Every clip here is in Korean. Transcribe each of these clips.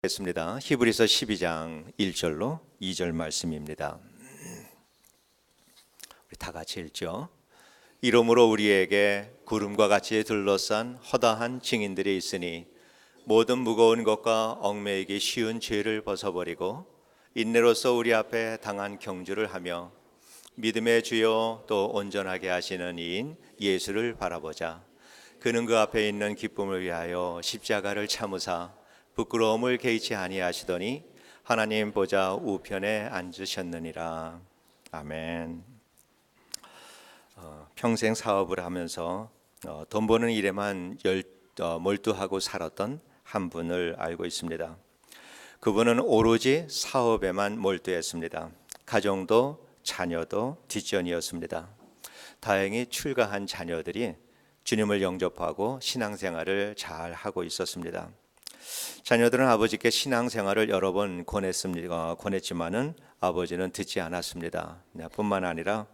겠습니다. 히브리서 12장 1절로 2절 말씀입니다. 우리 다 같이 읽죠. 이러므로 우리에게 구름과 같이 둘러싼 허다한 증인들이 있으니 모든 무거운 것과 얽매이기 쉬운 죄를 벗어버리고 인내로서 우리 앞에 당한 경주를 하며 믿음의 주요 또 온전하게 하시는 이인 예수를 바라보자. 그는 그 앞에 있는 기쁨을 위하여 십자가를 참으사 부끄러움을 개의치 아니하시더니 하나님 보좌 우편에 앉으셨느니라. 아멘. 평생 사업을 하면서 돈 버는 일에만 몰두하고 살았던 한 분을 알고 있습니다. 그분은 오로지 사업에만 몰두했습니다. 가정도 자녀도 뒷전이었습니다. 다행히 출가한 자녀들이 주님을 영접하고 신앙생활을 잘 하고 있었습니다. 자녀들은 아버지께 신앙생활을 여러 번 권했지만은 아버지는 듣지 않았습니다. 뿐만 아니라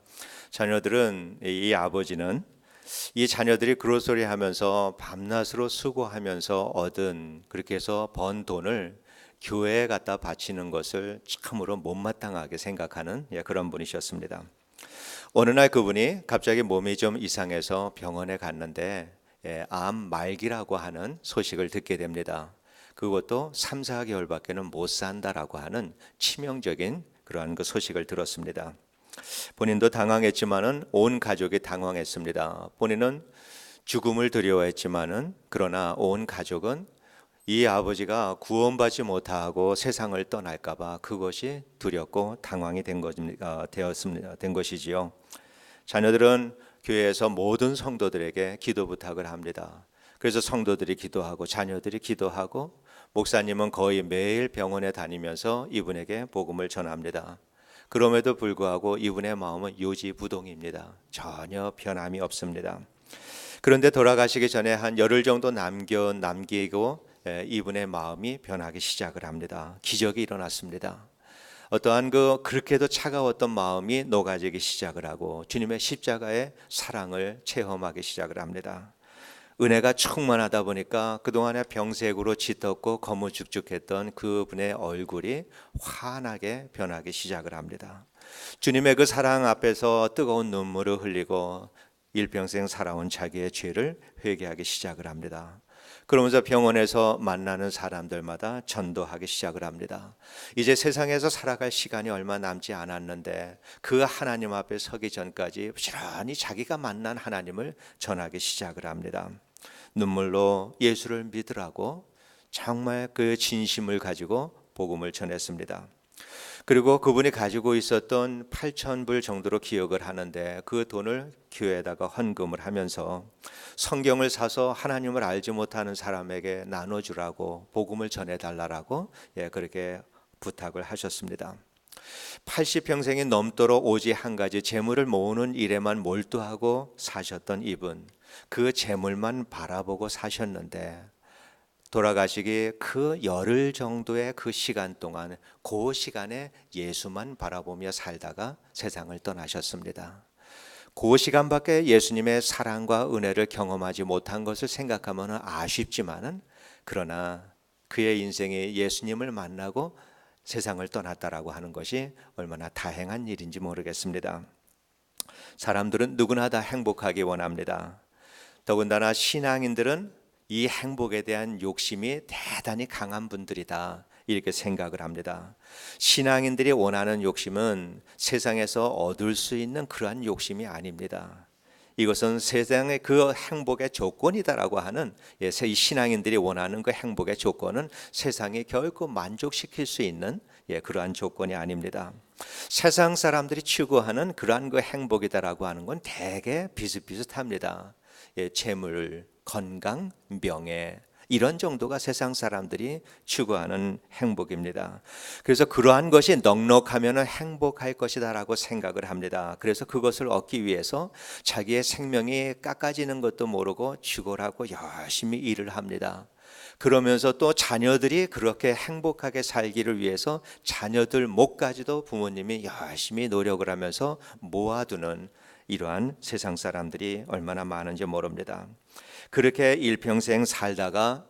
자녀들은 이 자녀들이 그로소리 하면서 밤낮으로 수고하면서 얻은 그렇게 해서 번 돈을 교회에 갖다 바치는 것을 참으로 못마땅하게 생각하는 그런 분이셨습니다. 어느 날 그분이 갑자기 몸이 좀 이상해서 병원에 갔는데 암 말기라고 하는 소식을 듣게 됩니다. 그것도 3, 4개월밖에는 못 산다라고 하는 치명적인 그러한 그 소식을 들었습니다. 본인도 당황했지만은 온 가족이 당황했습니다. 본인은 죽음을 두려워했지만은 그러나 온 가족은 이 아버지가 구원받지 못하고 세상을 떠날까봐 그것이 두렵고 당황이 된 것이지요. 자녀들은 교회에서 모든 성도들에게 기도 부탁을 합니다. 그래서 성도들이 기도하고 자녀들이 기도하고 목사님은 거의 매일 병원에 다니면서 이분에게 복음을 전합니다. 그럼에도 불구하고 이분의 마음은 요지부동입니다. 전혀 변함이 없습니다. 그런데 돌아가시기 전에 한 열흘 정도 남기고 이분의 마음이 변하기 시작을 합니다. 기적이 일어났습니다. 어떠한 그렇게도 차가웠던 마음이 녹아지기 시작을 하고 주님의 십자가의 사랑을 체험하기 시작을 합니다. 은혜가 충만하다 보니까 그동안에 병색으로 짙었고 거무죽죽했던 그분의 얼굴이 환하게 변하기 시작을 합니다. 주님의 그 사랑 앞에서 뜨거운 눈물을 흘리고 일평생 살아온 자기의 죄를 회개하기 시작을 합니다. 그러면서 병원에서 만나는 사람들마다 전도하기 시작을 합니다. 이제 세상에서 살아갈 시간이 얼마 남지 않았는데 그 하나님 앞에 서기 전까지 부지런히 자기가 만난 하나님을 전하기 시작을 합니다. 눈물로 예수를 믿으라고 정말 그 진심을 가지고 복음을 전했습니다. 그리고 그분이 가지고 있었던 8,000불 정도로 기억을 하는데 그 돈을 교회에다가 헌금을 하면서 성경을 사서 하나님을 알지 못하는 사람에게 나눠주라고 복음을 전해달라고 그렇게 부탁을 하셨습니다. 80평생이 넘도록 오직 한 가지 재물을 모으는 일에만 몰두하고 사셨던 이분, 그 재물만 바라보고 사셨는데 돌아가시기 그 열흘 정도의 그 시간 동안 그 시간에 예수만 바라보며 살다가 세상을 떠나셨습니다. 그 시간밖에 예수님의 사랑과 은혜를 경험하지 못한 것을 생각하면 아쉽지만은 그러나 그의 인생이 예수님을 만나고 세상을 떠났다라고 하는 것이 얼마나 다행한 일인지 모르겠습니다. 사람들은 누구나 다 행복하기 원합니다. 더군다나 신앙인들은 이 행복에 대한 욕심이 대단히 강한 분들이다 이렇게 생각을 합니다. 신앙인들이 원하는 욕심은 세상에서 얻을 수 있는 그러한 욕심이 아닙니다. 이것은 세상의 그 행복의 조건이다라고 하는 이 신앙인들이 원하는 그 행복의 조건은 세상이 결코 만족시킬 수 있는 그러한 조건이 아닙니다. 세상 사람들이 추구하는 그러한 그 행복이다라고 하는 건 대개 비슷비슷합니다. 재물, 건강, 명예 이런 정도가 세상 사람들이 추구하는 행복입니다. 그래서 그러한 것이 넉넉하면 행복할 것이다라고 생각을 합니다. 그래서 그것을 얻기 위해서 자기의 생명이 깎아지는 것도 모르고 죽어라고 열심히 일을 합니다. 그러면서 또 자녀들이 그렇게 행복하게 살기를 위해서 자녀들 목까지도 부모님이 열심히 노력을 하면서 모아두는 이러한 세상 사람들이 얼마나 많은지 모릅니다. 그렇게 일평생 살다가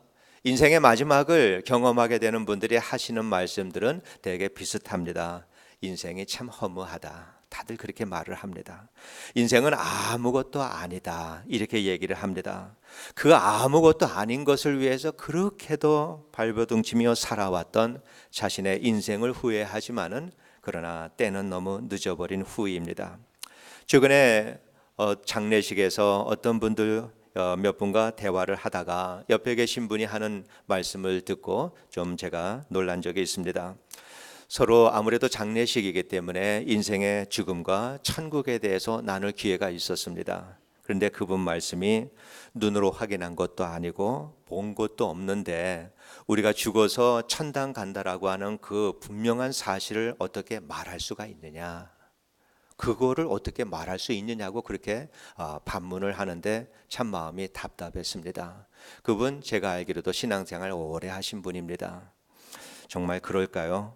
인생의 마지막을 경험하게 되는 분들이 하시는 말씀들은 되게 비슷합니다. 인생이 참 허무하다. 다들 그렇게 말을 합니다. 인생은 아무것도 아니다. 이렇게 얘기를 합니다. 그 아무것도 아닌 것을 위해서 그렇게도 발버둥치며 살아왔던 자신의 인생을 후회하지만은 그러나 때는 너무 늦어버린 후입니다. 최근에 장례식에서 어떤 분들 몇 분과 대화를 하다가 옆에 계신 분이 하는 말씀을 듣고 좀 제가 놀란 적이 있습니다. 서로 아무래도 장례식이기 때문에 인생의 죽음과 천국에 대해서 나눌 기회가 있었습니다. 그런데 그분 말씀이 눈으로 확인한 것도 아니고 본 것도 없는데 우리가 죽어서 천당 간다라고 하는 그 분명한 사실을 어떻게 말할 수가 있느냐, 그거를 어떻게 말할 수 있느냐고 그렇게 반문을 하는데 참 마음이 답답했습니다. 그분 제가 알기로도 신앙생활 오래 하신 분입니다. 정말 그럴까요?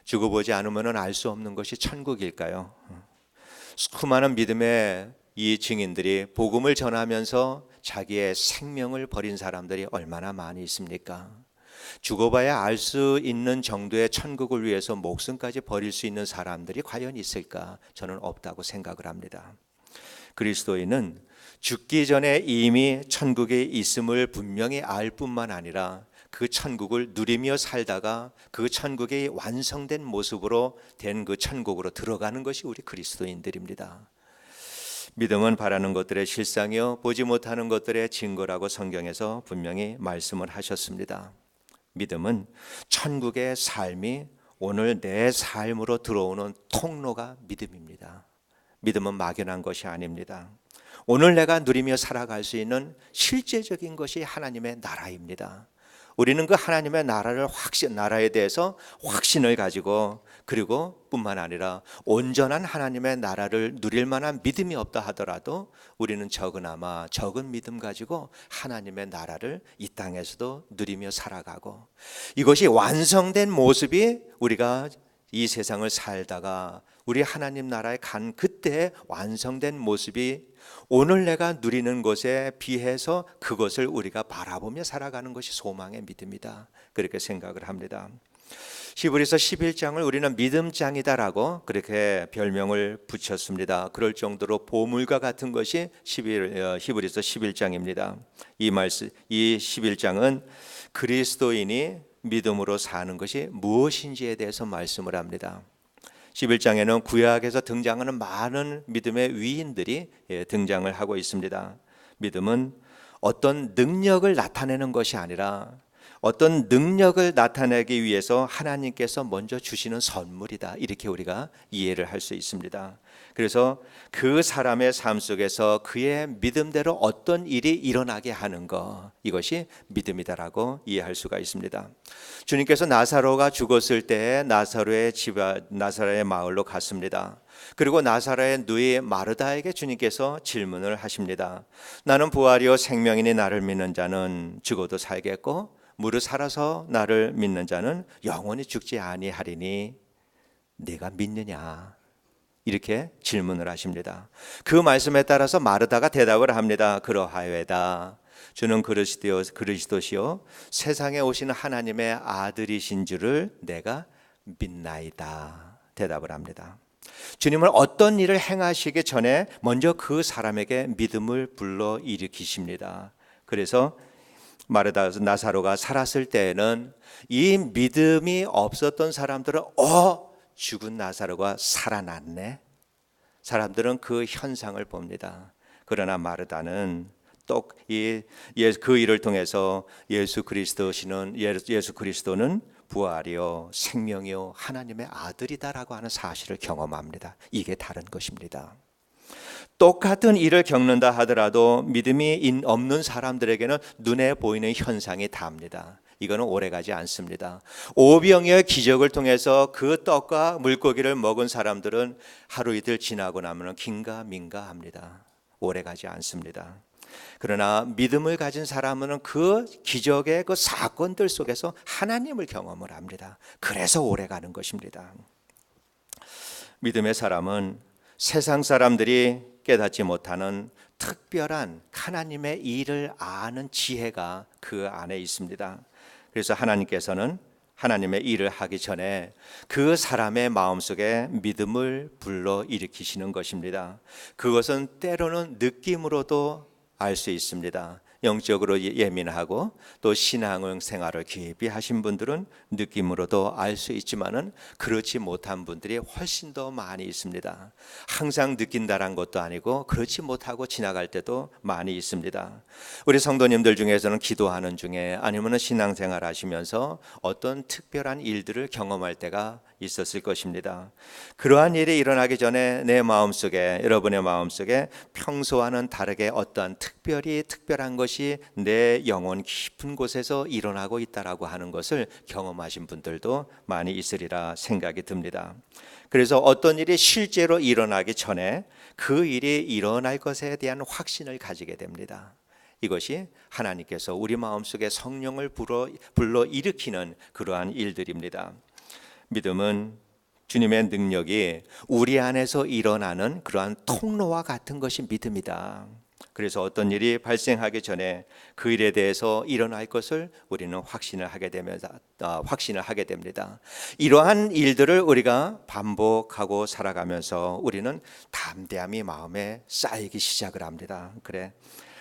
죽어보지 않으면 알 수 없는 것이 천국일까요? 수많은 믿음의 이 증인들이 복음을 전하면서 자기의 생명을 버린 사람들이 얼마나 많이 있습니까? 죽어봐야 알 수 있는 정도의 천국을 위해서 목숨까지 버릴 수 있는 사람들이 과연 있을까? 저는 없다고 생각을 합니다. 그리스도인은 죽기 전에 이미 천국에 있음을 분명히 알 뿐만 아니라 그 천국을 누리며 살다가 그 천국이 완성된 모습으로 된 그 천국으로 들어가는 것이 우리 그리스도인들입니다. 믿음은 바라는 것들의 실상이요 보지 못하는 것들의 증거라고 성경에서 분명히 말씀을 하셨습니다. 믿음은 천국의 삶이 오늘 내 삶으로 들어오는 통로가 믿음입니다. 믿음은 막연한 것이 아닙니다. 오늘 내가 누리며 살아갈 수 있는 실제적인 것이 하나님의 나라입니다. 우리는 그 하나님의 나라에 대해서 확신을 가지고, 그리고 뿐만 아니라 온전한 하나님의 나라를 누릴 만한 믿음이 없다 하더라도 우리는 적은 믿음 가지고 하나님의 나라를 이 땅에서도 누리며 살아가고, 이것이 완성된 모습이 우리가 이 세상을 살다가 우리 하나님 나라에 간 그때 완성된 모습이 오늘 내가 누리는 것에 비해서 그것을 우리가 바라보며 살아가는 것이 소망의 믿음이다, 그렇게 생각을 합니다. 히브리서 11장을 우리는 믿음장이다라고 그렇게 별명을 붙였습니다. 그럴 정도로 보물과 같은 것이 히브리서 11장입니다. 이 11장은 그리스도인이 믿음으로 사는 것이 무엇인지에 대해서 말씀을 합니다. 11장에는 구약에서 등장하는 많은 믿음의 위인들이 등장을 하고 있습니다. 믿음은 어떤 능력을 나타내는 것이 아니라 어떤 능력을 나타내기 위해서 하나님께서 먼저 주시는 선물이다, 이렇게 우리가 이해를 할 수 있습니다. 그래서 그 사람의 삶 속에서 그의 믿음대로 어떤 일이 일어나게 하는 것, 이것이 믿음이다라고 이해할 수가 있습니다. 주님께서 나사로가 죽었을 때 나사로의 마을로 갔습니다. 그리고 나사로의 누이 마르다에게 주님께서 질문을 하십니다. 나는 부활이요 생명이니 나를 믿는 자는 죽어도 살겠고 무릇 살아서 나를 믿는 자는 영원히 죽지 아니하리니 네가 믿느냐, 이렇게 질문을 하십니다. 그 말씀에 따라서 마르다가 대답을 합니다. 그러하여다. 주는 그리스도시요 세상에 오시는 하나님의 아들이신 줄을 내가 믿나이다, 대답을 합니다. 주님은 어떤 일을 행하시기 전에 먼저 그 사람에게 믿음을 불러 일으키십니다. 그래서 나사로가 살았을 때에는 이 믿음이 없었던 사람들은 죽은 나사로가 살아났네, 사람들은 그 현상을 봅니다. 그러나 마르다는 또 그 일을 통해서 예수 그리스도는 부활이요 생명이요 하나님의 아들이다라고 하는 사실을 경험합니다. 이게 다른 것입니다. 똑같은 일을 겪는다 하더라도 믿음이 없는 사람들에게는 눈에 보이는 현상이 다릅니다. 이거는 오래가지 않습니다. 오병이어의 기적을 통해서 그 떡과 물고기를 먹은 사람들은 하루 이틀 지나고 나면 긴가민가합니다. 오래가지 않습니다. 그러나 믿음을 가진 사람은 그 기적의 그 사건들 속에서 하나님을 경험을 합니다. 그래서 오래가는 것입니다. 믿음의 사람은 세상 사람들이 깨닫지 못하는 특별한 하나님의 일을 아는 지혜가 그 안에 있습니다. 그래서 하나님께서는 하나님의 일을 하기 전에 그 사람의 마음속에 믿음을 불러 일으키시는 것입니다. 그것은 때로는 느낌으로도 알 수 있습니다. 영적으로 예민하고 또 신앙 생활을 깊이 하신 분들은 느낌으로도 알 수 있지만은 그렇지 못한 분들이 훨씬 더 많이 있습니다. 항상 느낀다란 것도 아니고 그렇지 못하고 지나갈 때도 많이 있습니다. 우리 성도님들 중에서는 기도하는 중에 아니면 신앙생활 하시면서 어떤 특별한 일들을 경험할 때가 있었을 것입니다. 그러한 일이 일어나기 전에 내 마음속에, 여러분의 마음속에 평소와는 다르게 어떠한 특별한 것이 내 영혼 깊은 곳에서 일어나고 있다라고 하는 것을 경험하신 분들도 많이 있으리라 생각이 듭니다. 그래서 어떤 일이 실제로 일어나기 전에 그 일이 일어날 것에 대한 확신을 가지게 됩니다. 이것이 하나님께서 우리 마음속에 성령을 불러 일으키는 그러한 일들입니다. 믿음은 주님의 능력이 우리 안에서 일어나는 그러한 통로와 같은 것이 믿음이다. 그래서 어떤 일이 발생하기 전에 그 일에 대해서 일어날 것을 우리는 확신을 하게 됩니다. 이러한 일들을 우리가 반복하고 살아가면서 우리는 담대함이 마음에 쌓이기 시작을 합니다. 그래,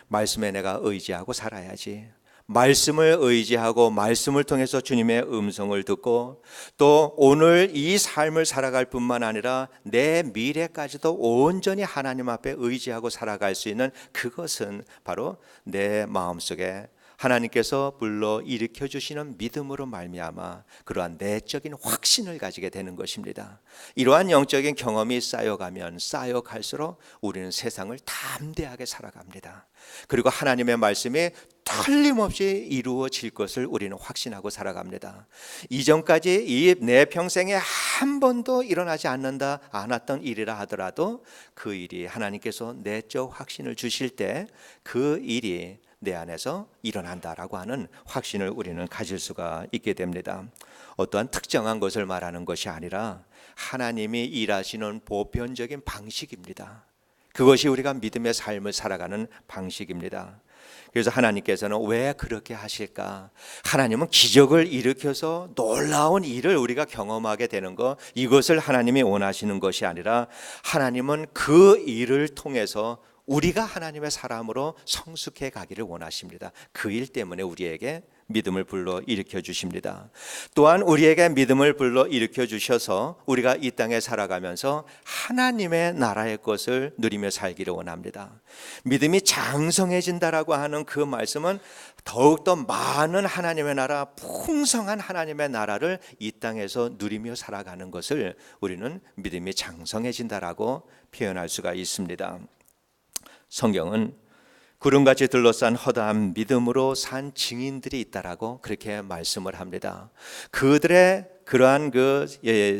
말씀에 내가 의지하고 살아야지. 말씀을 의지하고 말씀을 통해서 주님의 음성을 듣고 또 오늘 이 삶을 살아갈 뿐만 아니라 내 미래까지도 온전히 하나님 앞에 의지하고 살아갈 수 있는 그것은 바로 내 마음속에 하나님께서 불러 일으켜 주시는 믿음으로 말미암아 그러한 내적인 확신을 가지게 되는 것입니다. 이러한 영적인 경험이 쌓여갈수록 우리는 세상을 담대하게 살아갑니다. 그리고 하나님의 말씀이 틀림없이 이루어질 것을 우리는 확신하고 살아갑니다. 이전까지 내 평생에 한 번도 일어나지 않았던 일이라 하더라도 그 일이 하나님께서 내적 확신을 주실 때 그 일이 내 안에서 일어난다라고 하는 확신을 우리는 가질 수가 있게 됩니다. 어떠한 특정한 것을 말하는 것이 아니라 하나님이 일하시는 보편적인 방식입니다. 그것이 우리가 믿음의 삶을 살아가는 방식입니다. 그래서 하나님께서는 왜 그렇게 하실까? 하나님은 기적을 일으켜서 놀라운 일을 우리가 경험하게 되는 것, 이것을 하나님이 원하시는 것이 아니라 하나님은 그 일을 통해서 우리가 하나님의 사람으로 성숙해 가기를 원하십니다. 그 일 때문에 우리에게 믿음을 불러 일으켜 주십니다. 또한 우리에게 믿음을 불러 일으켜 주셔서 우리가 이 땅에 살아가면서 하나님의 나라의 것을 누리며 살기를 원합니다. 믿음이 장성해진다라고 하는 그 말씀은 더욱더 많은 하나님의 나라, 풍성한 하나님의 나라를 이 땅에서 누리며 살아가는 것을 우리는 믿음이 장성해진다라고 표현할 수가 있습니다. 성경은 구름같이 둘러싼 허다한 믿음으로 산 증인들이 있다라고 그렇게 말씀을 합니다. 그들의 그러한 그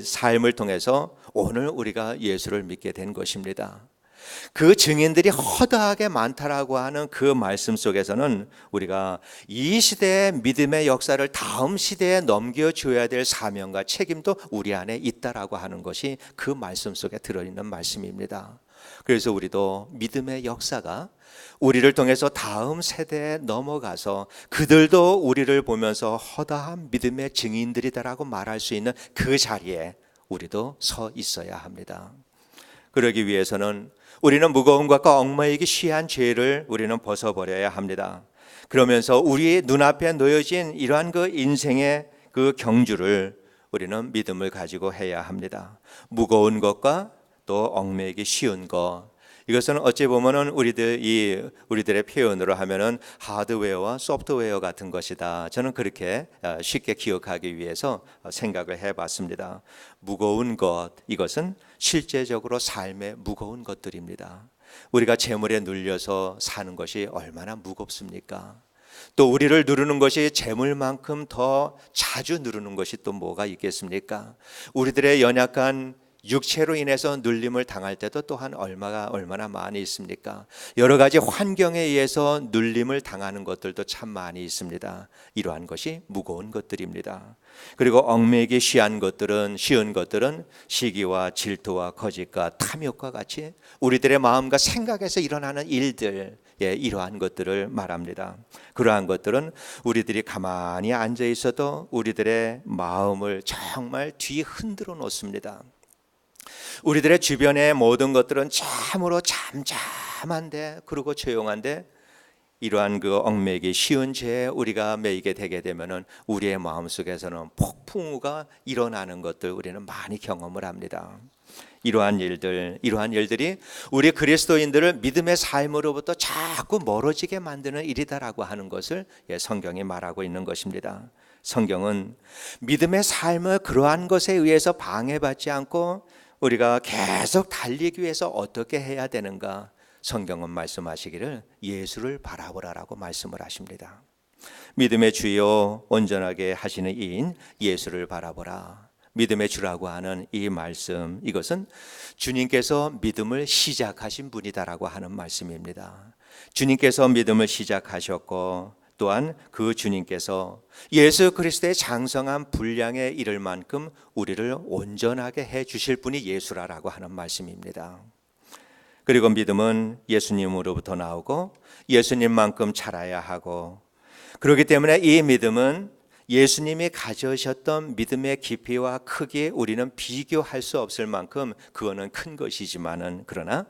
삶을 통해서 오늘 우리가 예수를 믿게 된 것입니다. 그 증인들이 허다하게 많다라고 하는 그 말씀 속에서는 우리가 이 시대의 믿음의 역사를 다음 시대에 넘겨줘야 될 사명과 책임도 우리 안에 있다라고 하는 것이 그 말씀 속에 들어있는 말씀입니다. 그래서 우리도 믿음의 역사가 우리를 통해서 다음 세대에 넘어가서 그들도 우리를 보면서 허다한 믿음의 증인들이다라고 말할 수 있는 그 자리에 우리도 서 있어야 합니다. 그러기 위해서는 우리는 무거운 것과 얽매이기 쉬한 죄를 우리는 벗어버려야 합니다. 그러면서 우리 눈앞에 놓여진 이러한 그 인생의 그 경주를 우리는 믿음을 가지고 해야 합니다. 무거운 것과 또 얽매이기 쉬운 것, 이것은 어찌 보면은 우리들의 표현으로 하면은 하드웨어와 소프트웨어 같은 것이다. 저는 그렇게 쉽게 기억하기 위해서 생각을 해봤습니다. 무거운 것, 이것은 실제적으로 삶의 무거운 것들입니다. 우리가 재물에 눌려서 사는 것이 얼마나 무겁습니까? 또 우리를 누르는 것이 재물만큼 더 자주 누르는 것이 또 뭐가 있겠습니까? 우리들의 연약한 육체로 인해서 눌림을 당할 때도 또한 얼마나 많이 있습니까? 여러 가지 환경에 의해서 눌림을 당하는 것들도 참 많이 있습니다. 이러한 것이 무거운 것들입니다. 그리고 얽매이기 쉬운 것들은 시기와 질투와 거짓과 탐욕과 같이 우리들의 마음과 생각에서 일어나는 일들, 이러한 것들을 말합니다. 그러한 것들은 우리들이 가만히 앉아 있어도 우리들의 마음을 정말 뒤흔들어 놓습니다. 우리들의 주변의 모든 것들은 참으로 잠잠한데, 그리고 조용한데, 이러한 그 얽매이기 쉬운 죄에 우리가 매이게 되게 되면은 우리의 마음속에서는 폭풍우가 일어나는 것들 우리는 많이 경험을 합니다. 이러한 일들이 우리 그리스도인들을 믿음의 삶으로부터 자꾸 멀어지게 만드는 일이다라고 하는 것을 성경이 말하고 있는 것입니다. 성경은 믿음의 삶을 그러한 것에 의해서 방해받지 않고 우리가 계속 달리기 위해서 어떻게 해야 되는가? 성경은 말씀하시기를 예수를 바라보라라고 말씀을 하십니다. 믿음의 주요 온전하게 하시는 이인 예수를 바라보라. 믿음의 주라고 하는 이 말씀, 이것은 주님께서 믿음을 시작하신 분이다라고 하는 말씀입니다. 주님께서 믿음을 시작하셨고 또한 그 주님께서 예수 그리스도의 장성한 분량에 이를 만큼 우리를 온전하게 해 주실 분이 예수라라고 하는 말씀입니다. 그리고 믿음은 예수님으로부터 나오고 예수님만큼 자라야 하고, 그렇기 때문에 이 믿음은 예수님이 가져오셨던 믿음의 깊이와 크기 우리는 비교할 수 없을 만큼 그거는 큰 것이지만은, 그러나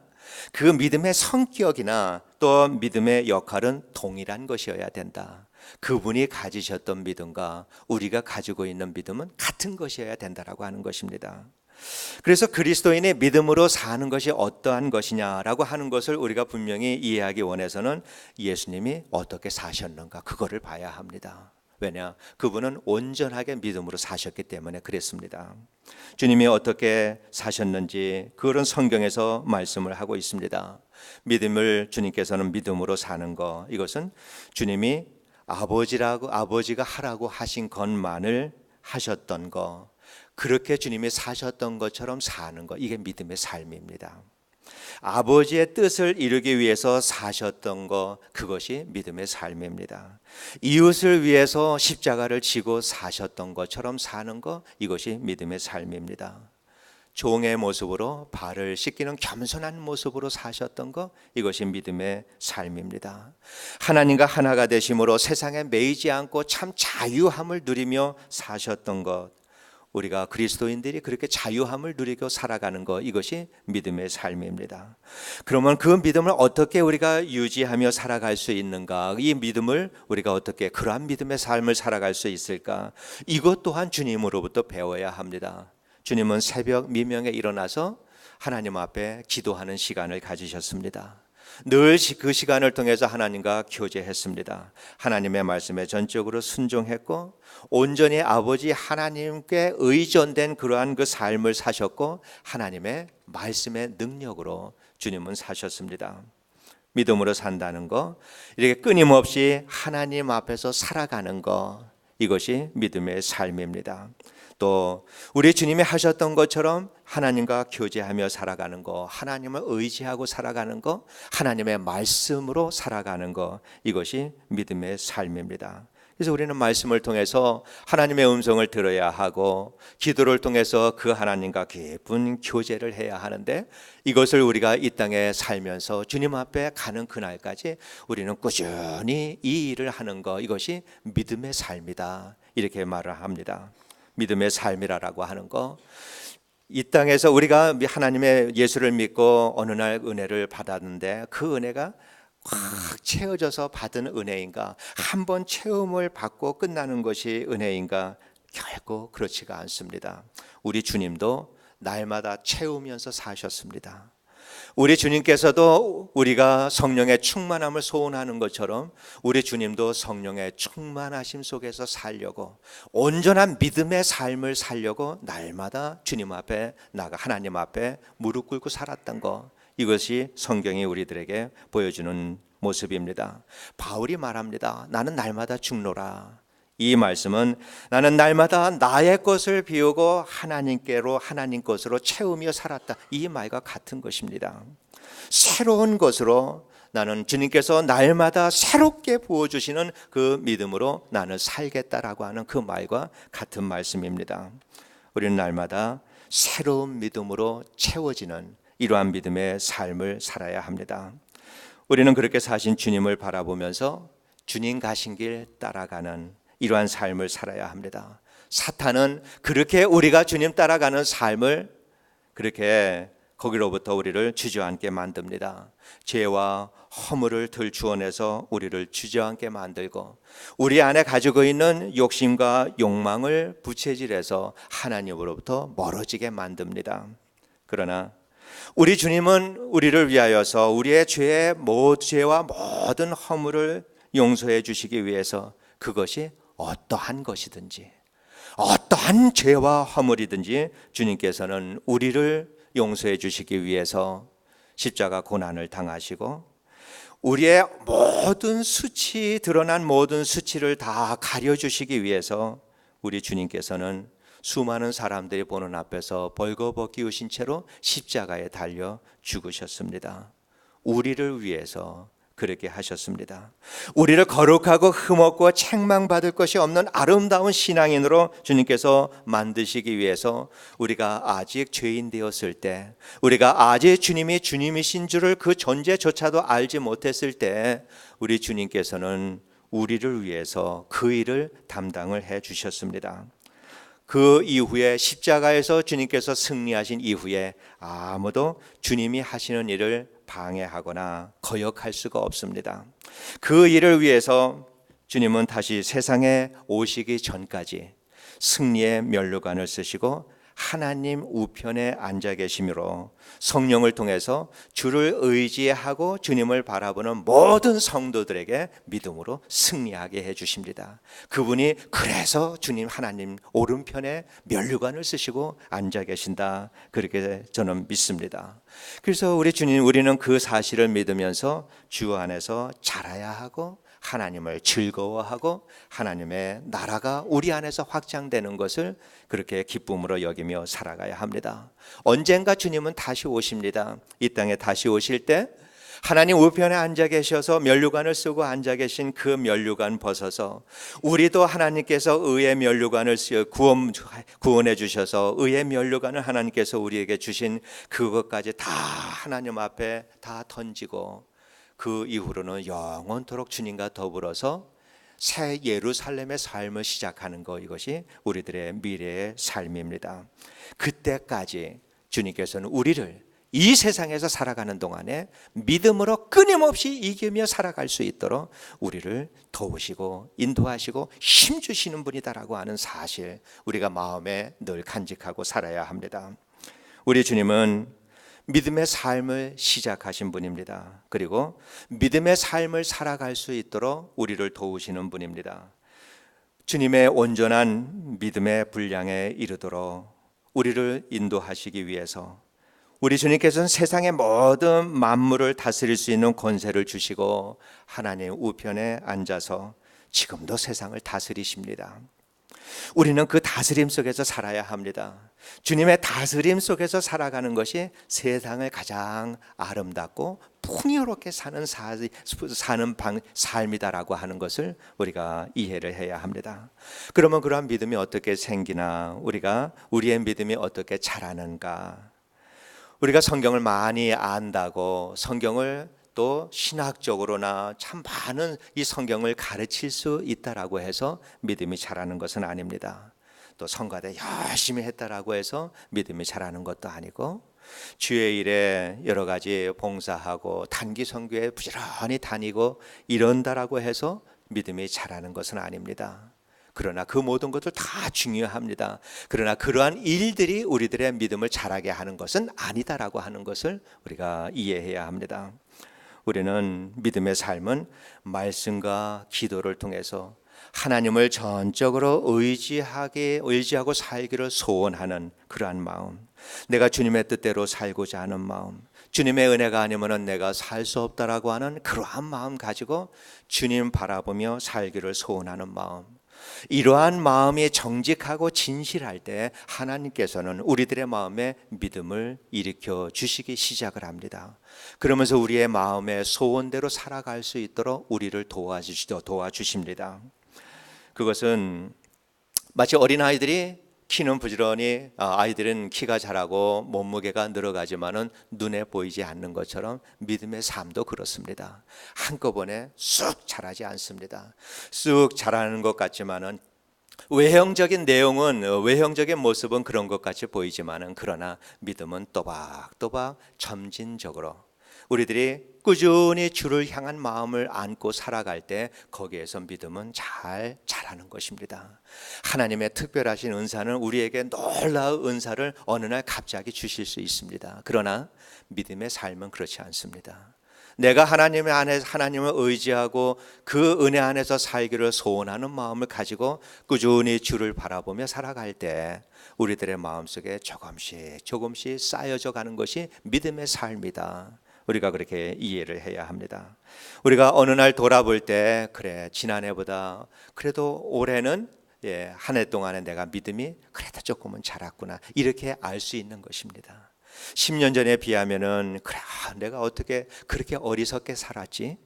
그 믿음의 성격이나 또 믿음의 역할은 동일한 것이어야 된다. 그분이 가지셨던 믿음과 우리가 가지고 있는 믿음은 같은 것이어야 된다라고 하는 것입니다. 그래서 그리스도인의 믿음으로 사는 것이 어떠한 것이냐라고 하는 것을 우리가 분명히 이해하기 원해서는 예수님이 어떻게 사셨는가, 그거를 봐야 합니다. 왜냐? 그분은 온전하게 믿음으로 사셨기 때문에 그랬습니다. 주님이 어떻게 사셨는지 그런 성경에서 말씀을 하고 있습니다. 주님께서는 믿음으로 사는 것, 이것은 주님이 아버지가 하라고 하신 것만을 하셨던 것, 그렇게 주님이 사셨던 것처럼 사는 것, 이게 믿음의 삶입니다. 아버지의 뜻을 이루기 위해서 사셨던 것, 그것이 믿음의 삶입니다. 이웃을 위해서 십자가를 지고 사셨던 것처럼 사는 것, 이것이 믿음의 삶입니다. 종의 모습으로 발을 씻기는 겸손한 모습으로 사셨던 것, 이것이 믿음의 삶입니다. 하나님과 하나가 되심으로 세상에 매이지 않고 참 자유함을 누리며 사셨던 것, 우리가 그리스도인들이 그렇게 자유함을 누리고 살아가는 것, 이것이 믿음의 삶입니다. 그러면 그 믿음을 어떻게 우리가 유지하며 살아갈 수 있는가? 이 믿음을 우리가 어떻게 그러한 믿음의 삶을 살아갈 수 있을까? 이것 또한 주님으로부터 배워야 합니다. 주님은 새벽 미명에 일어나서 하나님 앞에 기도하는 시간을 가지셨습니다. 늘 그 시간을 통해서 하나님과 교제했습니다. 하나님의 말씀에 전적으로 순종했고 온전히 아버지 하나님께 의존된 그러한 그 삶을 사셨고 하나님의 말씀의 능력으로 주님은 사셨습니다. 믿음으로 산다는 것, 이렇게 끊임없이 하나님 앞에서 살아가는 것, 이것이 믿음의 삶입니다. 또 우리 주님이 하셨던 것처럼 하나님과 교제하며 살아가는 것, 하나님을 의지하고 살아가는 것, 하나님의 말씀으로 살아가는 것, 이것이 믿음의 삶입니다. 그래서 우리는 말씀을 통해서 하나님의 음성을 들어야 하고 기도를 통해서 그 하나님과 깊은 교제를 해야 하는데, 이것을 우리가 이 땅에 살면서 주님 앞에 가는 그날까지 우리는 꾸준히 이 일을 하는 것, 이것이 믿음의 삶이다, 이렇게 말을 합니다. 믿음의 삶이라고 하는 것, 이 땅에서 우리가 하나님의 예수를 믿고 어느 날 은혜를 받았는데 그 은혜가 꽉 채워져서 받은 은혜인가? 한 번 체험을 받고 끝나는 것이 은혜인가? 결코 그렇지가 않습니다. 우리 주님도 날마다 채우면서 사셨습니다. 우리 주님께서도 우리가 성령의 충만함을 소원하는 것처럼 우리 주님도 성령의 충만하심 속에서 살려고, 온전한 믿음의 삶을 살려고 날마다 주님 앞에 하나님 앞에 무릎 꿇고 살았던 것, 이것이 성경이 우리들에게 보여주는 모습입니다. 바울이 말합니다. 나는 날마다 죽노라. 이 말씀은 나는 날마다 나의 것을 비우고 하나님 것으로 채우며 살았다, 이 말과 같은 것입니다. 새로운 것으로 나는 주님께서 날마다 새롭게 부어주시는 그 믿음으로 나는 살겠다라고 하는 그 말과 같은 말씀입니다. 우리는 날마다 새로운 믿음으로 채워지는 이러한 믿음의 삶을 살아야 합니다. 우리는 그렇게 사신 주님을 바라보면서 주님 가신 길 따라가는 이러한 삶을 살아야 합니다. 사탄은 그렇게 우리가 주님 따라가는 삶을 그렇게 거기로부터 우리를 주저앉게 만듭니다. 죄와 허물을 들추어내서 우리를 주저앉게 만들고 우리 안에 가지고 있는 욕심과 욕망을 부채질해서 하나님으로부터 멀어지게 만듭니다. 그러나 우리 주님은 우리를 위하여서 우리의 죄와 모든 허물을 용서해 주시기 위해서 그것이 어떠한 것이든지 어떠한 죄와 허물이든지 주님께서는 우리를 용서해 주시기 위해서 십자가 고난을 당하시고 우리의 모든 드러난 모든 수치를 다 가려주시기 위해서 우리 주님께서는 수많은 사람들이 보는 앞에서 벌거벗기우신 채로 십자가에 달려 죽으셨습니다. 우리를 위해서 그렇게 하셨습니다. 우리를 거룩하고 흠없고 책망받을 것이 없는 아름다운 신앙인으로 주님께서 만드시기 위해서 우리가 아직 죄인 되었을 때, 우리가 아직 주님이 주님이신 줄을 그 존재조차도 알지 못했을 때 우리 주님께서는 우리를 위해서 그 일을 담당을 해 주셨습니다. 그 이후에 십자가에서 주님께서 승리하신 이후에 아무도 주님이 하시는 일을 방해하거나 거역할 수가 없습니다. 그 일을 위해서 주님은 다시 세상에 오시기 전까지 승리의 면류관을 쓰시고 하나님 우편에 앉아 계심으로 성령을 통해서 주를 의지하고 주님을 바라보는 모든 성도들에게 믿음으로 승리하게 해주십니다. 그분이 그래서 주님 하나님 오른편에 면류관을 쓰시고 앉아 계신다, 그렇게 저는 믿습니다. 그래서 우리는 그 사실을 믿으면서 주 안에서 자라야 하고 하나님을 즐거워하고 하나님의 나라가 우리 안에서 확장되는 것을 그렇게 기쁨으로 여기며 살아가야 합니다. 언젠가 주님은 다시 오십니다. 이 땅에 다시 오실 때 하나님 우편에 앉아 계셔서 면류관을 쓰고 앉아 계신 그 면류관 벗어서 우리도 하나님께서 의의 면류관을 구원해 주셔서 의의 면류관을 하나님께서 우리에게 주신 그것까지 다 하나님 앞에 다 던지고 그 이후로는 영원토록 주님과 더불어서 새 예루살렘의 삶을 시작하는 것, 이것이 우리들의 미래의 삶입니다. 그때까지 주님께서는 우리를 이 세상에서 살아가는 동안에 믿음으로 끊임없이 이기며 살아갈 수 있도록 우리를 도우시고 인도하시고 힘주시는 분이다라고 하는 사실, 우리가 마음에 늘 간직하고 살아야 합니다. 우리 주님은 믿음의 삶을 시작하신 분입니다. 그리고 믿음의 삶을 살아갈 수 있도록 우리를 도우시는 분입니다. 주님의 온전한 믿음의 분량에 이르도록 우리를 인도하시기 위해서 우리 주님께서는 세상의 모든 만물을 다스릴 수 있는 권세를 주시고 하나님 우편에 앉아서 지금도 세상을 다스리십니다. 우리는 그 다스림 속에서 살아야 합니다. 주님의 다스림 속에서 살아가는 것이 세상을 가장 아름답고 풍요롭게 사는 삶이다라고 하는 것을 우리가 이해를 해야 합니다. 그러면 그러한 믿음이 어떻게 생기나, 우리의 믿음이 어떻게 자라는가? 우리가 성경을 많이 안다고 성경을 또 신학적으로나 참 많은 이 성경을 가르칠 수 있다라고 해서 믿음이 자라는 것은 아닙니다. 또 성가대 열심히 했다라고 해서 믿음이 자라는 것도 아니고, 주의 일에 여러 가지 봉사하고 단기 선교에 부지런히 다니고 이런다라고 해서 믿음이 자라는 것은 아닙니다. 그러나 그 모든 것들 다 중요합니다. 그러나 그러한 일들이 우리들의 믿음을 자라게 하는 것은 아니다라고 하는 것을 우리가 이해해야 합니다. 우리는 믿음의 삶은 말씀과 기도를 통해서 하나님을 전적으로 의지하고 살기를 소원하는 그러한 마음, 내가 주님의 뜻대로 살고자 하는 마음, 주님의 은혜가 아니면 내가 살 수 없다라고 하는 그러한 마음 가지고 주님 바라보며 살기를 소원하는 마음, 이러한 마음이 정직하고 진실할 때 하나님께서는 우리들의 마음에 믿음을 일으켜 주시기 시작을 합니다. 그러면서 우리의 마음의 소원대로 살아갈 수 있도록 우리를 도와주십니다. 그것은 마치 어린아이들이 키는 부지런히 아이들은 키가 자라고 몸무게가 늘어가지만은 눈에 보이지 않는 것처럼 믿음의 삶도 그렇습니다. 한꺼번에 쑥 자라지 않습니다. 쑥 자라는 것 같지만은 외형적인 내용은 외형적인 모습은 그런 것 같이 보이지만은 그러나 믿음은 또박또박 점진적으로 우리들이 꾸준히 주를 향한 마음을 안고 살아갈 때 거기에서 믿음은 잘 자라는 것입니다. 하나님의 특별하신 은사는 우리에게 놀라운 은사를 어느 날 갑자기 주실 수 있습니다. 그러나 믿음의 삶은 그렇지 않습니다. 내가 하나님의 안에서 하나님을 의지하고 그 은혜 안에서 살기를 소원하는 마음을 가지고 꾸준히 주를 바라보며 살아갈 때 우리들의 마음속에 조금씩 쌓여져 가는 것이 믿음의 삶이다. 우리가 그렇게 이해를 해야 합니다. 우리가 어느 날 돌아볼 때 그래 지난해보다 그래도 올해는 한 해 동안에 내가 믿음이 그래도 조금은 자랐구나 이렇게 알 수 있는 것입니다. 10년 전에 비하면은 그래 내가 어떻게 그렇게 어리석게 살았지?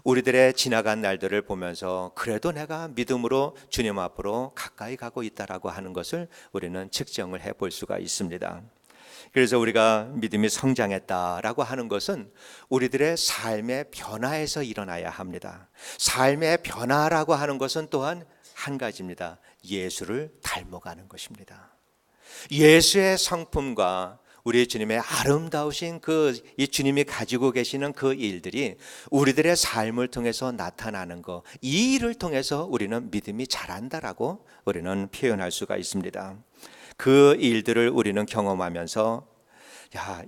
우리들의 지나간 날들을 보면서 그래도 내가 믿음으로 주님 앞으로 가까이 가고 있다라고 하는 것을 우리는 측정을 해볼 수가 있습니다. 그래서 우리가 믿음이 성장했다라고 하는 것은 우리들의 삶의 변화에서 일어나야 합니다. 삶의 변화라고 하는 것은 또한 한 가지입니다. 예수를 닮아가는 것입니다. 예수의 성품과 우리 주님의 아름다우신 이 주님이 가지고 계시는 그 일들이 우리들의 삶을 통해서 나타나는 것, 이 일을 통해서 우리는 믿음이 자란다라고 우리는 표현할 수가 있습니다. 그 일들을 우리는 경험하면서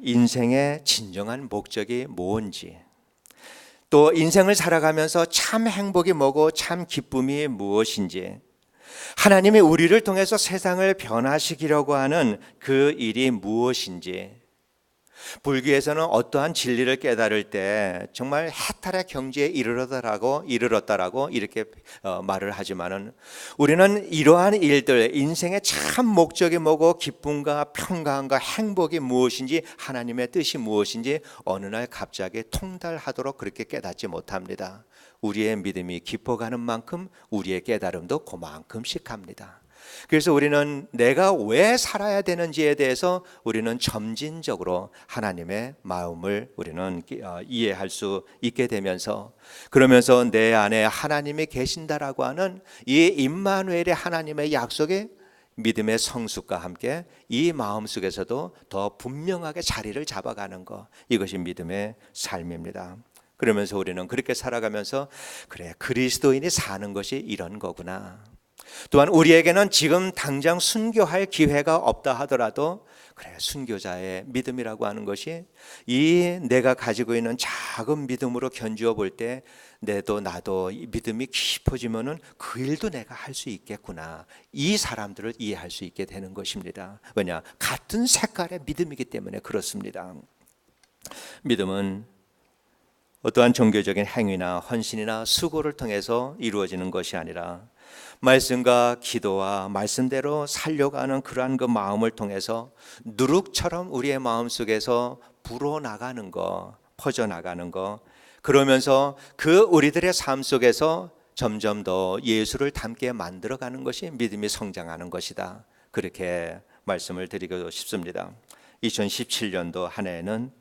인생의 진정한 목적이 뭔지, 또 인생을 살아가면서 참 행복이 뭐고 참 기쁨이 무엇인지, 하나님이 우리를 통해서 세상을 변화시키려고 하는 그 일이 무엇인지, 불교에서는 어떠한 진리를 깨달을 때 정말 해탈의 경지에 이르렀다라고 이렇게 말을 하지만은 우리는 이러한 일들, 인생의 참 목적이 뭐고 기쁨과 평강과 행복이 무엇인지 하나님의 뜻이 무엇인지 어느 날 갑자기 통달하도록 그렇게 깨닫지 못합니다. 우리의 믿음이 깊어가는 만큼 우리의 깨달음도 그만큼씩 합니다. 그래서 우리는 내가 왜 살아야 되는지에 대해서 우리는 점진적으로 하나님의 마음을 우리는 이해할 수 있게 되면서, 그러면서 내 안에 하나님이 계신다라고 하는 이 임마누엘의 하나님의 약속에 믿음의 성숙과 함께 이 마음 속에서도 더 분명하게 자리를 잡아가는 것, 이것이 믿음의 삶입니다. 그러면서 우리는 그렇게 살아가면서 그래 그리스도인이 사는 것이 이런 거구나. 또한 우리에게는 지금 당장 순교할 기회가 없다 하더라도 그래 순교자의 믿음이라고 하는 것이 이 내가 가지고 있는 작은 믿음으로 견주어 볼 때 나도 이 믿음이 깊어지면은 그 일도 내가 할 수 있겠구나, 이 사람들을 이해할 수 있게 되는 것입니다. 왜냐? 같은 색깔의 믿음이기 때문에 그렇습니다. 믿음은 어떠한 종교적인 행위나 헌신이나 수고를 통해서 이루어지는 것이 아니라 말씀과 기도와 말씀대로 살려가는 그러한 그 마음을 통해서 누룩처럼 우리의 마음속에서 불어나가는 거, 퍼져나가는 거, 그러면서 그 우리들의 삶 속에서 점점 더 예수를 닮게 만들어가는 것이 믿음이 성장하는 것이다. 그렇게 말씀을 드리고 싶습니다. 2017년도 한 해에는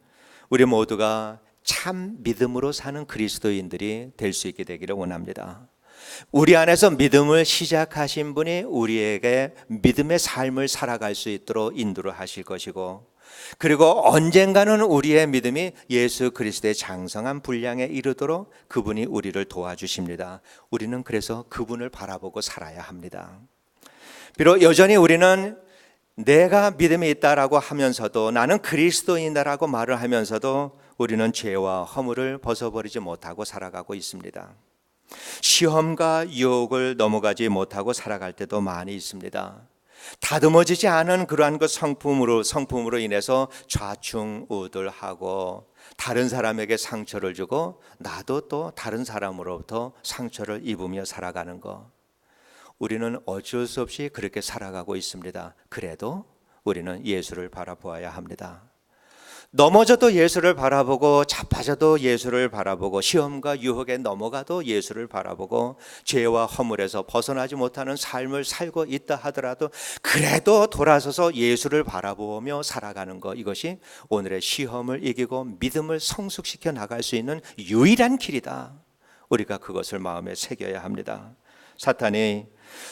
우리 모두가 참 믿음으로 사는 그리스도인들이 될 수 있게 되기를 원합니다. 우리 안에서 믿음을 시작하신 분이 우리에게 믿음의 삶을 살아갈 수 있도록 인도를 하실 것이고, 그리고 언젠가는 우리의 믿음이 예수 그리스도의 장성한 분량에 이르도록 그분이 우리를 도와주십니다. 우리는 그래서 그분을 바라보고 살아야 합니다. 비록 여전히 우리는 내가 믿음이 있다라고 하면서도, 나는 그리스도인이다라고 말을 하면서도 우리는 죄와 허물을 벗어버리지 못하고 살아가고 있습니다. 시험과 유혹을 넘어가지 못하고 살아갈 때도 많이 있습니다. 다듬어지지 않은 그러한 그 성품으로 인해서 좌충우돌하고 다른 사람에게 상처를 주고 나도 또 다른 사람으로부터 상처를 입으며 살아가는 것. 우리는 어쩔 수 없이 그렇게 살아가고 있습니다. 그래도 우리는 예수를 바라보아야 합니다. 넘어져도 예수를 바라보고, 자빠져도 예수를 바라보고, 시험과 유혹에 넘어가도 예수를 바라보고, 죄와 허물에서 벗어나지 못하는 삶을 살고 있다 하더라도 그래도 돌아서서 예수를 바라보며 살아가는 것, 이것이 오늘의 시험을 이기고 믿음을 성숙시켜 나갈 수 있는 유일한 길이다. 우리가 그것을 마음에 새겨야 합니다. 사탄이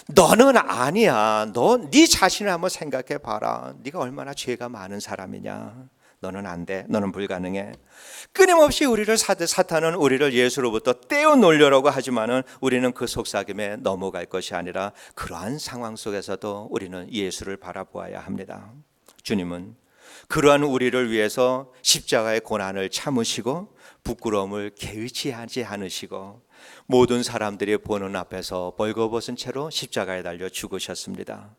너는 아니야, 네 자신을 한번 생각해 봐라, 네가 얼마나 죄가 많은 사람이냐, 너는 안 돼, 너는 불가능해. 끊임없이 우리를 사탄은 우리를 예수로부터 떼어놓으려고 하지만은 우리는 그 속삭임에 넘어갈 것이 아니라 그러한 상황 속에서도 우리는 예수를 바라보아야 합니다. 주님은 그러한 우리를 위해서 십자가의 고난을 참으시고 부끄러움을 개의치 하지 않으시고 모든 사람들이 보는 앞에서 벌거벗은 채로 십자가에 달려 죽으셨습니다.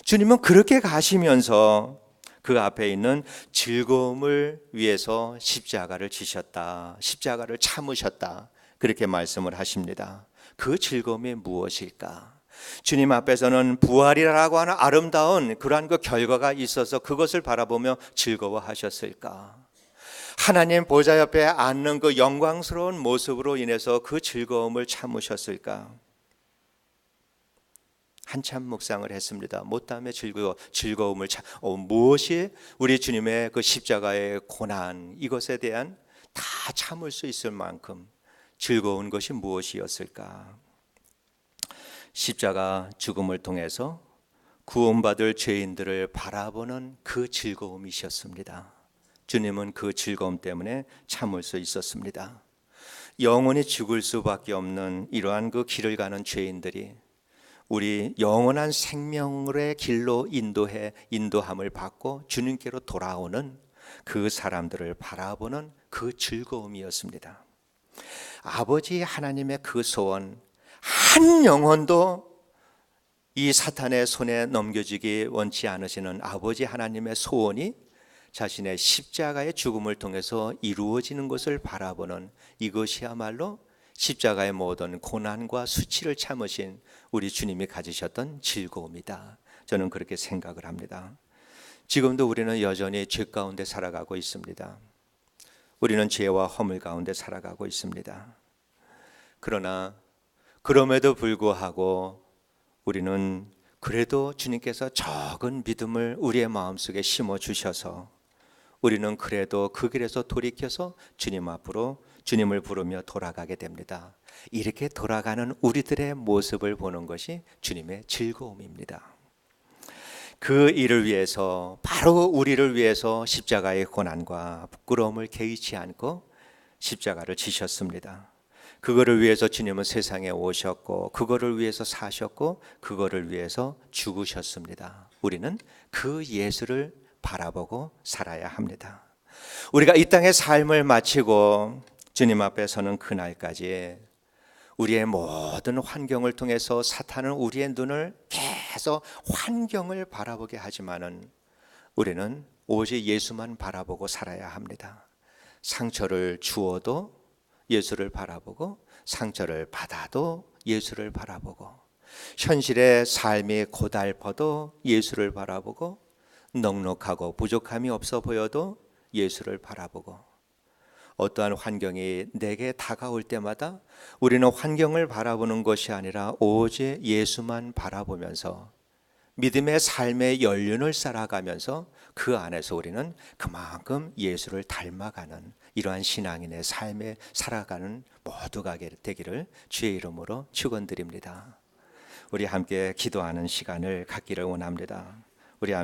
주님은 그렇게 가시면서 그 앞에 있는 즐거움을 위해서 십자가를 지셨다, 십자가를 참으셨다, 그렇게 말씀을 하십니다. 그 즐거움이 무엇일까? 주님 앞에서는 부활이라고 하는 아름다운 그러한 그 결과가 있어서 그것을 바라보며 즐거워하셨을까? 하나님 보좌 옆에 앉는 그 영광스러운 모습으로 인해서 그 즐거움을 참으셨을까? 한참 묵상을 했습니다. 못다함에 즐거움을 무엇이 우리 주님의 그 십자가의 고난, 이것에 대한 다 참을 수 있을 만큼 즐거운 것이 무엇이었을까? 십자가 죽음을 통해서 구원받을 죄인들을 바라보는 그 즐거움이셨습니다. 주님은 그 즐거움 때문에 참을 수 있었습니다. 영원히 죽을 수밖에 없는 이러한 그 길을 가는 죄인들이 우리 영원한 생명의 길로 인도함을 받고 주님께로 돌아오는 그 사람들을 바라보는 그 즐거움이었습니다. 아버지 하나님의 그 소원, 한 영혼도 이 사탄의 손에 넘겨지기 원치 않으시는 아버지 하나님의 소원이 자신의 십자가의 죽음을 통해서 이루어지는 것을 바라보는, 이것이야말로 십자가의 모든 고난과 수치를 참으신 우리 주님이 가지셨던 즐거움이다. 저는 그렇게 생각을 합니다. 지금도 우리는 여전히 죄 가운데 살아가고 있습니다. 우리는 죄와 허물 가운데 살아가고 있습니다. 그러나 그럼에도 불구하고 우리는 그래도 주님께서 적은 믿음을 우리의 마음속에 심어주셔서 우리는 그래도 그 길에서 돌이켜서 주님 앞으로 주님을 부르며 돌아가게 됩니다. 이렇게 돌아가는 우리들의 모습을 보는 것이 주님의 즐거움입니다. 그 일을 위해서, 바로 우리를 위해서 십자가의 고난과 부끄러움을 개의치 않고 십자가를 지셨습니다. 그거를 위해서 주님은 세상에 오셨고, 그거를 위해서 사셨고, 그거를 위해서 죽으셨습니다. 우리는 그 예수를 바라보고 살아야 합니다. 우리가 이 땅의 삶을 마치고 주님 앞에 서는 그날까지 우리의 모든 환경을 통해서 사탄은 우리의 눈을 계속 환경을 바라보게 하지만은 우리는 오직 예수만 바라보고 살아야 합니다. 상처를 주어도 예수를 바라보고, 상처를 받아도 예수를 바라보고, 현실의 삶이 고달퍼도 예수를 바라보고, 넉넉하고 부족함이 없어 보여도 예수를 바라보고, 어떠한 환경이 내게 다가올 때마다 우리는 환경을 바라보는 것이 아니라 오직 예수만 바라보면서 믿음의 삶의 연륜을 쌓아가면서 그 안에서 우리는 그만큼 예수를 닮아가는 이러한 신앙인의 삶에 살아가는 모두가 되기를 주의 이름으로 축원드립니다. 우리 함께 기도하는 시간을 갖기를 원합니다. 우리 함께